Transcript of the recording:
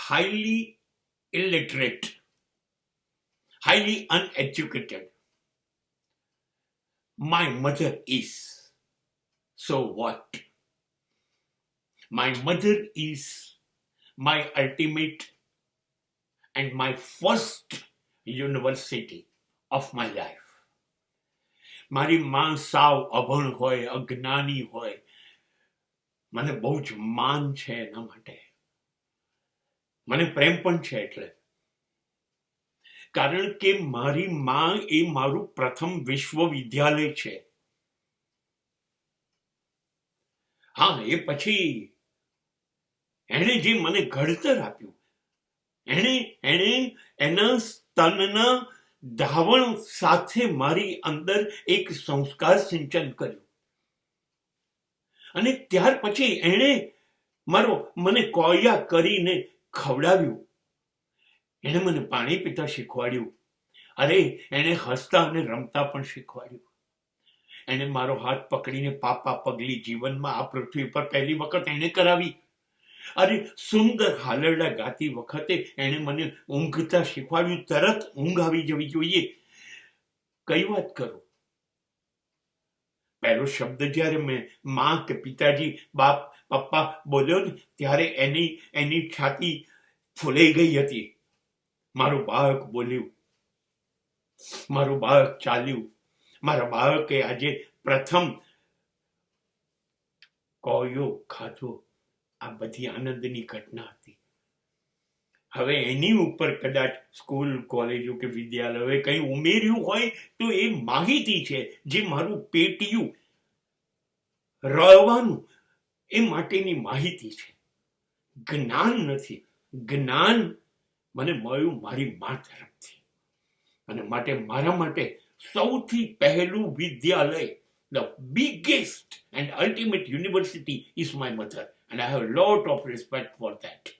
highly illiterate, highly uneducated. My mother is. So what? My mother is my ultimate and my first university of my life. મારી માં સાવ અભણ હોય, અજ્ઞાની હોય, મને બહુ જ માન છે એના માટે, મને પ્રેમ પણ છે. એટલે કારણ કે મારી માં એ મારું પ્રથમ વિશ્વવિદ્યાલય છે. હા, એ પછી એણે જે મને ઘડતર આપ્યું, એણે એના સ્તનના ધાવણ સાથે મારી અંદર એક સંસ્કાર સિંચન કર્યું. અને ત્યાર પછી એણે મને કોળિયા કરીને ખવડાવ્યું. એણે મને પાણી પીતા શીખવાડ્યું. અરે, એણે હસતા અને રમતા પણ શીખવાડ્યું. એણે મારો હાથ પકડીને પાપા પગલી જીવનમાં આ પૃથ્વી પર પહેલી વખત એણે કરાવી. અરે, સુંદર હાલરડા ગાતી વખતે એણે મને ઊંઘતા શીખવાડ્યું. તરત ઊંઘ આવી જવી જોઈએ. કઈ વાત કરું, પહેલો શબ્દ જ્યારે મેં માં કે પિતાજી, બાપ, પપ્પા બોલ્યો ને, ત્યારે એની છાતી ફૂલાઈ ગઈ હતી. મારું બાળક બોલ્યું, મારું બાળક ચાલ્યું, મારા બાળકે આજે પ્રથમ કોળિયો ખાધો. આ બધી આનંદની ઘટના હતી. હવે એની ઉપર કદાચ સ્કૂલ, કોલેજો કે વિદ્યાલયોએ કંઈ ઉમેર્યું હોય તો એ માહિતી છે, જે મારું પેટિયું રહેવાનું એ માટેની માહિતી છે, જ્ઞાન નથી. જ્ઞાન મને મળ્યું મારી મા તરફથી. અને માટે મારા માટે સૌથી પહેલું વિદ્યાલય, the biggest and ultimate university is my mother, and I have a lot of respect for that.